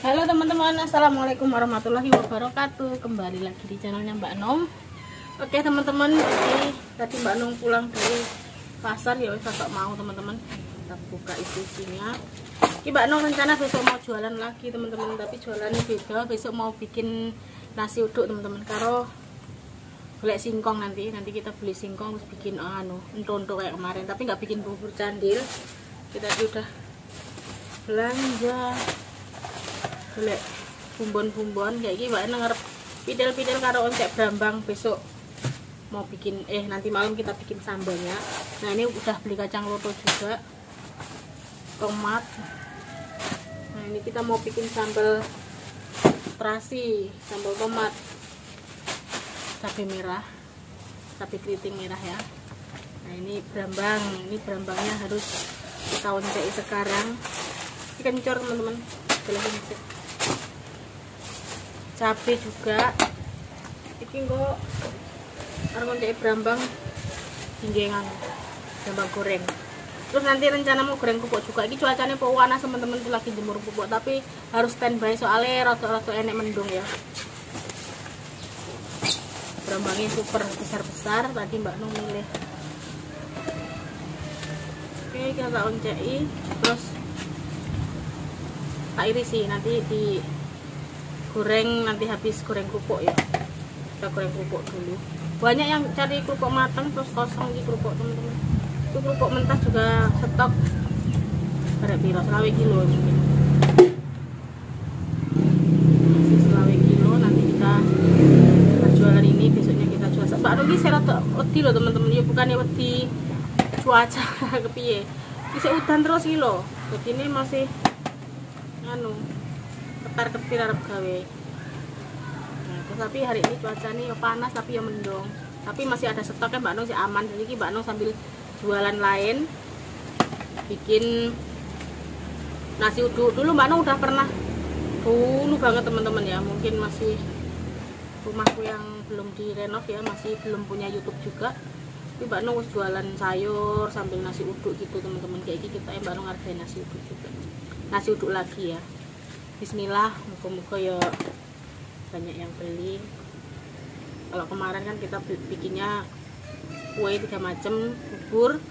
Halo teman-teman, assalamualaikum warahmatullahi wabarakatuh. Kembali lagi di channelnya Mbak Nong. Oke teman-teman, tadi Mbak Nong pulang dari pasar ya, kakak mau teman-teman. Kita buka isinya. Ini Mbak Nong rencana besok mau jualan lagi teman-teman, tapi jualannya beda. Besok mau bikin nasi uduk teman-teman. Karo golek singkong nanti kita beli singkong terus bikin entonto kayak kemarin, tapi nggak bikin bubur candil. Kita udah belanja golek bumbon-bumbon kayak gini Mbak Nong ngarep pidel-pidel karo oncek brambang. Besok mau bikin nanti malam kita bikin sambalnya. Nah ini udah beli kacang loto juga, tomat. Nah ini kita mau bikin sambal terasi, sambal tomat, cabai merah, cabai keriting merah ya. Nah ini brambang, ini brambangnya harus kita oncek sekarang. Ini kencur teman-teman, cabai juga. Ini kok harus oncek brambang hinggengan, brambang goreng. Terus nanti rencana mau goreng pupuk juga. Ini cuacanya panas teman-teman, tuh lagi jemur pupuk, tapi harus standby soalnya rada-rada enek mendung ya. Brambangnya super besar-besar, tadi Mbak Nung milih. Oke, kita tak onceki, terus tak irisi, nanti digoreng, nanti habis goreng kerupuk ya. Kita goreng kerupuk dulu. Banyak yang cari kerupuk matang terus kosong di kerupuk teman-teman. Itu kerupuk mentah juga stok berapa kilo, 20 kilo mungkin. Masih 20 kilo, nanti kita jualan ini, besoknya kita jual. Mbak Nung ini serot wedi loh teman-teman, ya bukannya wedi cuaca kepiye. Bisa udan terus iki lho. Jadi ini masih ketar-ketir arep gawe. Nah, terus tapi hari ini cuaca nih panas tapi ya mendung. Tapi masih ada stoknya Mbak Nung sih aman. Jadi ini Mbak Nung sambil jualan lain bikin nasi uduk. Dulu Mbak Nung udah pernah dulu banget teman-teman ya. Mungkin masih rumahku yang belum direnov ya, masih belum punya YouTube juga. Tapi Mbak Nung jualan sayur sambil nasi uduk gitu teman-teman. Kayak gini kita Mbak Nung ngerjain nasi uduk juga. Nasi uduk lagi ya. Bismillah, muka-muka ya banyak yang beli. Kalau kemarin kan kita bikinnya kue 3 macam, bubur,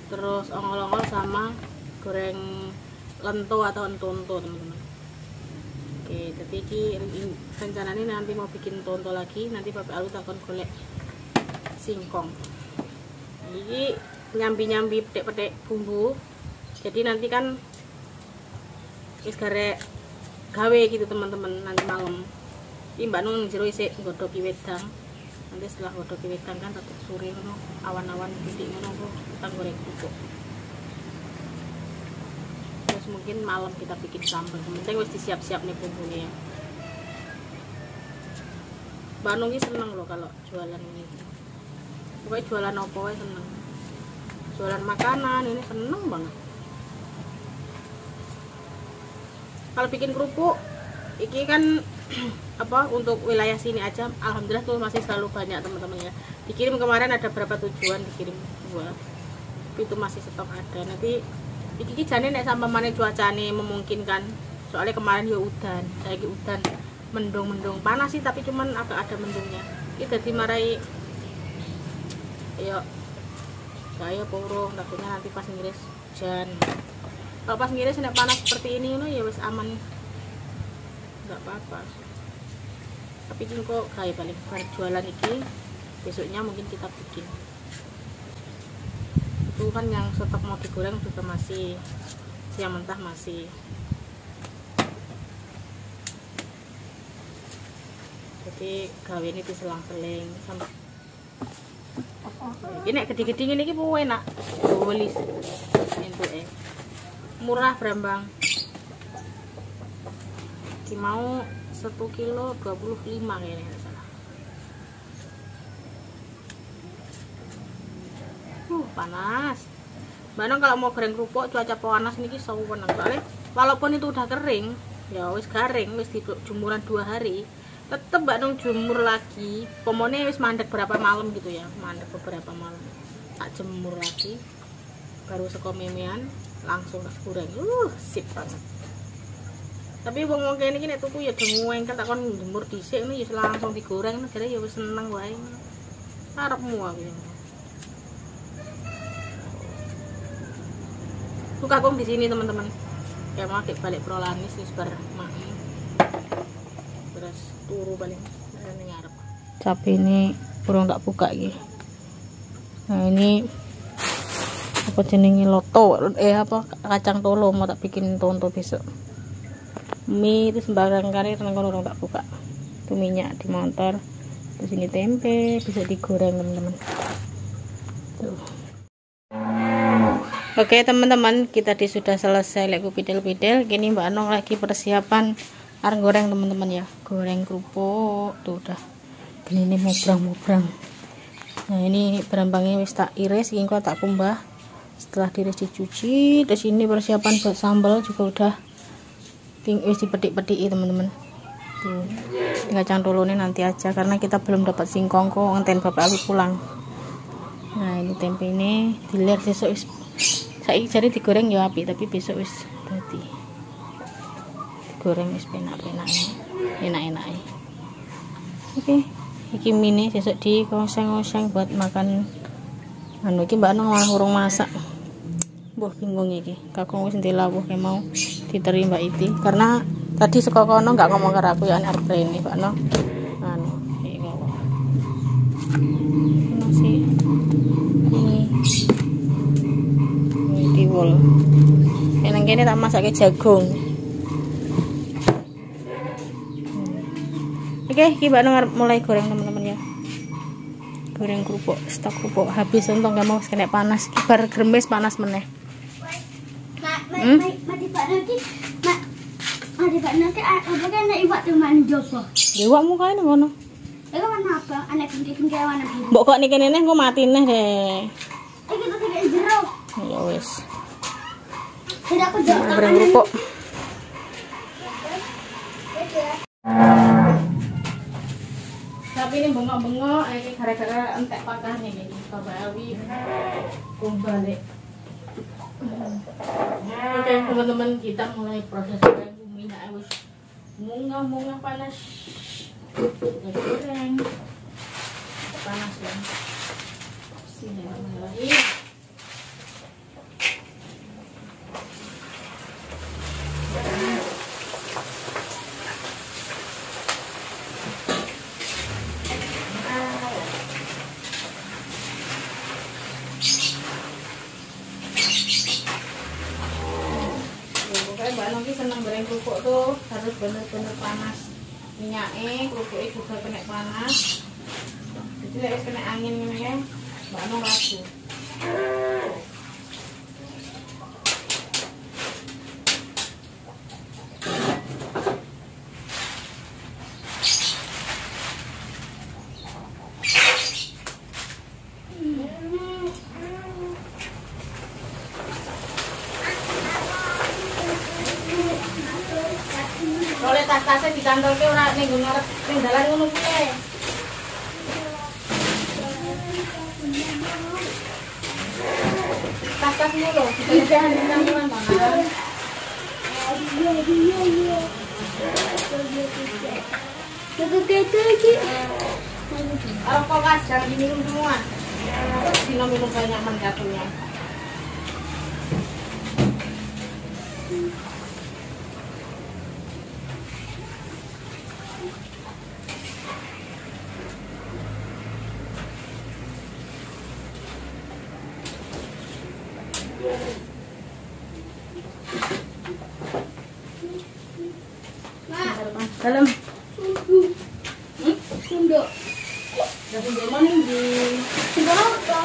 terus ongol-ongol sama goreng lento atau entonto teman-teman. Oke, jadi ini rencananya nanti mau bikin tonto lagi. Nanti Bapak Alu takon golek singkong. Ini nyambi-nyambi petik-petik bumbu. Jadi nanti kan wis garek gawe gitu teman-teman nanti malam. Ini Mbak Nung jero isik nggodhoki wedang. Nanti setelah nggodhoki wedang kan tetep sore ngono, awan-awan titik ngono kita goreng kerupuk. Terus mungkin malam kita bikin sambal. Penting wis disiap-siap nih bumbunya ya. Mbak Nung ini seneng loh kalau jualan ini. Pokoknya jualan apa aja seneng. Jualan makanan ini seneng banget. Kalau bikin kerupuk ini kan untuk wilayah sini aja alhamdulillah tuh masih selalu banyak teman-teman ya. Dikirim kemarin ada berapa tujuan, dikirim 2. Tapi itu masih stok ada. Nanti iki jane nek sampamane cuacane memungkinkan. Soalnya kemarin ya udan, saiki udan mendung-mendung panas sih tapi cuman agak ada mendungnya. Iki dadi marai ya saya purung, takutnya nanti pas ngiris hujan. Kalau pas ngiris nek panas seperti ini ya wis aman, nggak apa-apa. Tapi ini kok kayak paling jualan ini besoknya mungkin kita bikin. Itu kan yang stok mau digoreng juga masih, siang mentah masih. Jadi gawe ini diselang-seling sampai ini gede-gede ini pun enak bolis entuke murah brambang di mau 1 kilo 25 kayaknya salah. Panas Mbak Nong kalau mau goreng kerupuk cuaca panas niki sawen soalnya walaupun itu udah kering ya wis garing, wis dijumuran 2 hari tetep Mbak Nong jemur lagi. Pomone wis mandek berapa malam gitu ya, mandek beberapa malam. Tak jemur lagi. Baru seko memean langsung tak goreng. Sip banget. Tapi wong kene iki nek tuku ya demueng kan takon jemur dhisik ngono ya langsung digoreng negara ya wis seneng wae. Arepmu aku. Suka kong di sini teman-teman. Kayak mau balik Prolanis wis bar maki. Terus turu paling ning ngarep. Cabe ini kurang tak buka iki. Nah, ini apa jenenge loto apa kacang tolo mau tak bikin tonto besok. Mie itu sembarang kali teman-teman orang tak buka. Itu minyak di motor. Terus ini tempe bisa digoreng teman-teman. Tuh. Oke teman-teman, kita sudah selesai lek pidel-pidel. Gini Mbak Anong lagi persiapan areng goreng teman-teman ya. Goreng kerupuk. Tuh udah. Gini nih mubrang-mubrang. Nah ini berambangnya wis tak iris, ini kok tak kumbah. Setelah diiris dicuci, terus ini persiapan buat sambal juga udah wis dipetik-petiki teman-teman. Tuh. Kacang tolone nanti aja karena kita belum dapat singkong kok ngenten bapak aku pulang. Nah, ini tempe ini dilir besok wis saiki jare digoreng ya apik tapi besok wis dadi. Digoreng wis penak-penak. Enak-enak. Oke. Iki mini besok di oseng-oseng buat makan anu iki Mbak Anong malah urung masak. Mbah bingung iki. Kakung wis ndelawuh ke mau diteri Mbak Iti karena tadi saka kono enggak ngomong karo aku ya arep rene Mbak Anong. Anu iki kok. Nasi ini tiwul. Nang kene tak masake jagung. Oke, iki Mbak Anong arep mulai goreng teman-teman ya. Goreng kerupuk, stok kerupuk habis untung gak mau kena panas. Kibar gremes panas meneh. Iwak muka ini ngono. Iku warna abang, anek genti-genti warna biru. Mbok kok niki neh engko mati neh deh. Iki tuh kayak jero. Ya wis. Tidak aku jauh Goreng kerupuk. Tapi ini bengok-bengok, ini gara-gara entek pakarnya ini. Kabawi balik. Oke teman-teman, kita mulai proses goreng minyak wis munggah panas. Kita goreng panas ya. Sini lagi. Mbak Anong seneng goreng kerupuk tuh harus bener-bener panas minyaknya, kerupuknya juga kena panas. Jadi harus kena angin ini ya, Mbak Anong ragu. Oleh tas-tasnya dicantolke ora ning ngarep ning dalan ngono kuwi. Tas-tasmu lho, dijajan nang mana? Iya. Apa kasar diminum semua? Minum banyak mendapatnya. Dalam Sunduk. Gak sunduk mana di Sunduk apa?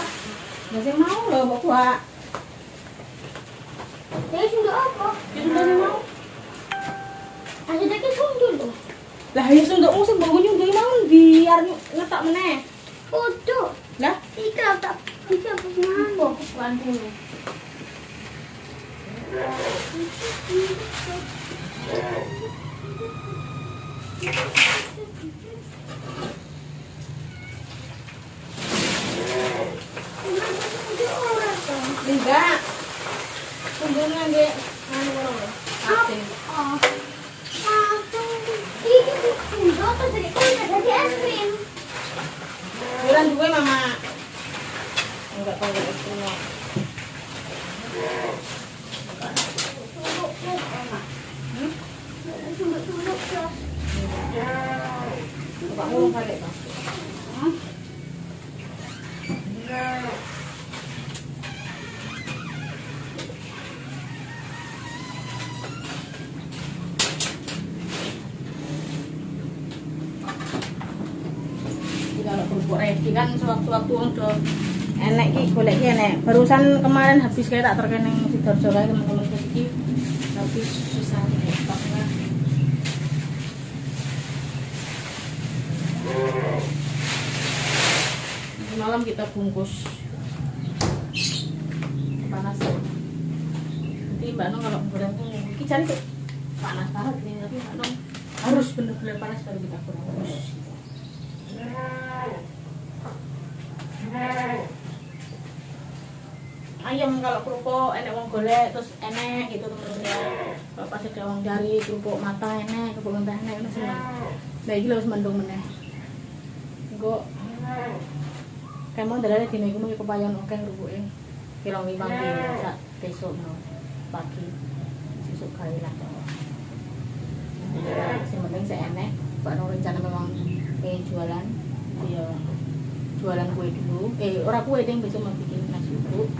gak mau loh bawa Jadi sunduk apa? sunduk mau Ada lagi sunduk loh. lah ya sundukmu sing mbok nyunduk mau biar ngetok meneh Foto. lah Ika tak bisa apa? bukan dulu enggak sunduknya di anu lho. Oh. sundul terus jadi kulit jadi es krim. Bulan dua mama. Enggak tahu es krimnya. Sunduk-sunduk terus. Coba ngulung balik Bang. Kalau kerupuk ready kan sewaktu-waktu udah enek ki golek ki enek. Barusan kemarin habis kayak tak terkeneng Sidoarjo kae teman-teman iki. Habis susah stoknya. Malam kita bungkus panas. Nanti Mbak Nong kalau goreng tuh iki cari tuh panas banget nih, tapi Mbak Nong harus bener-bener panas baru kita goreng terus. Ayam kalau kerupuk enek wong golek terus enek gitu teman-teman ya. Kalau pas ada wong cari kerupuk mata enek, kerupuk mentah enek ngono sih. Lah iki lho wis mendung meneh. Engko kayak mau dalane dina iku mau kepayon akeh kerupuke. Kirang 5 kilo sak besok mau pagi. Sesuk gawe lah. Sing penting sik enek. Mbak Nong rencana memang pengen jualan. Ya jualan kue dulu. Ora kue ding besok mau bikin nasi uduk.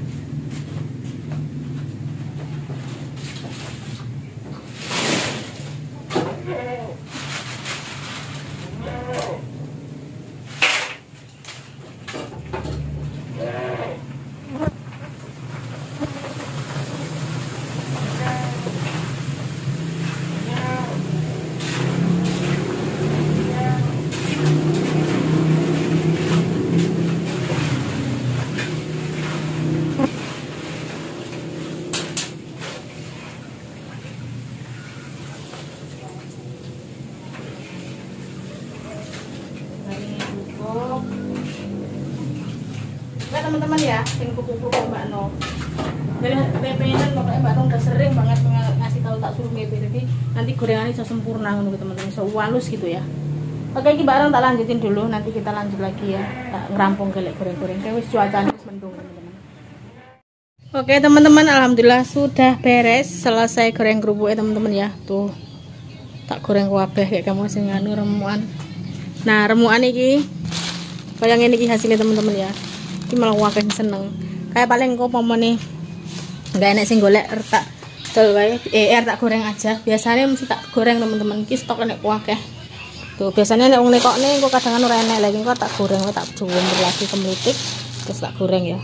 Teman-teman ya, yang kupu-kupu Mbak Nong. Dari pengen pokoknya Mbak Nong udah sering banget ngasih tahu tak suruh ngepe, jadi nanti gorengannya bisa sempurna gitu teman-teman, bisa walus gitu ya. Oke, ini barang tak lanjutin dulu, nanti kita lanjut lagi ya. Tak ngerampung gelek goreng-goreng. Kayak wis cuacanya mendung teman-teman. Oke teman-teman, alhamdulillah sudah beres, selesai goreng kerupuk ya teman-teman ya. Tuh tak goreng kabeh kayak kamu sing anu remukan. Nah remukan iki kayak ngene iki hasilnya teman-teman ya. Iki malah wakeh seneng. Kayak paling kok pomone enggak enek sing golek tak dol wae. Tak goreng aja. Biasanya mesti tak goreng teman-teman. Iki stok enek wakeh. Tuh biasanya nek wong nekokne engko kadang ora enek lagi, engko tak goreng tak jumur lagi kemlitik terus tak goreng ya.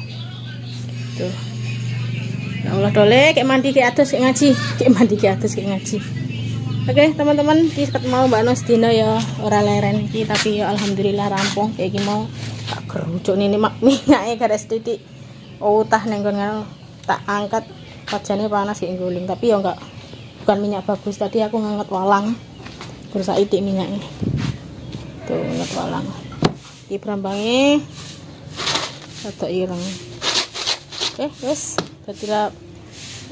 Tuh. Ya Allah dole kayak mandi kayak atus kayak ngaji. Kayak mandi kayak atus kayak ngaji. Oke teman-teman, kita mau Mbak Nong sedina ya ora leren iki tapi ya alhamdulillah rampung kayak iki mau tak gerucuk ini minyaknya garis titik utah nenggon tak angkat wajahnya panas kayak guling tapi ya enggak bukan minyak bagus tadi aku nganget walang terus itik minyaknya tuh nganget walang iki brambangnya rada ireng. Oke wes jadi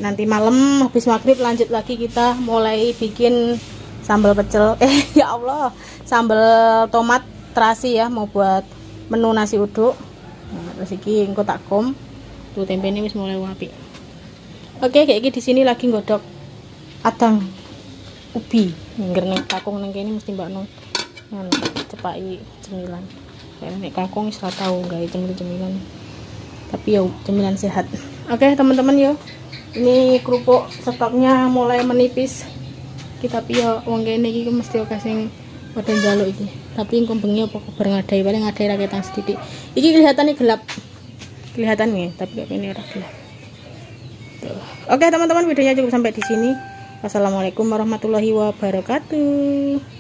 nanti malam habis maghrib lanjut lagi kita mulai bikin sambal pecel ya Allah sambal tomat terasi ya mau buat menu nasi uduk. Nah, terus iki engko tak kom. Tuh tempe ini wis mulai apik. Oke, kayak iki di sini lagi nggodok adang ubi. Ngger kakung nang kene mesti Mbak Nong. Ngono, cepaki cemilan. Kayak nek kakung wis ora tau gawe cemilan. Tapi ya cemilan sehat. Oke, teman-teman yo. Ini kerupuk stoknya mulai menipis. Kita piye wong kene iki mesti oke sing padha njaluk iki. Tapi engko bengi apa kabar ngadai paling ngadai rakyatan sedikit. Iki kelihatannya gelap. Kelihatan nih, tapi kayak ini ora gelap. Tuh. Oke, teman-teman videonya cukup sampai di sini. Wassalamualaikum warahmatullahi wabarakatuh.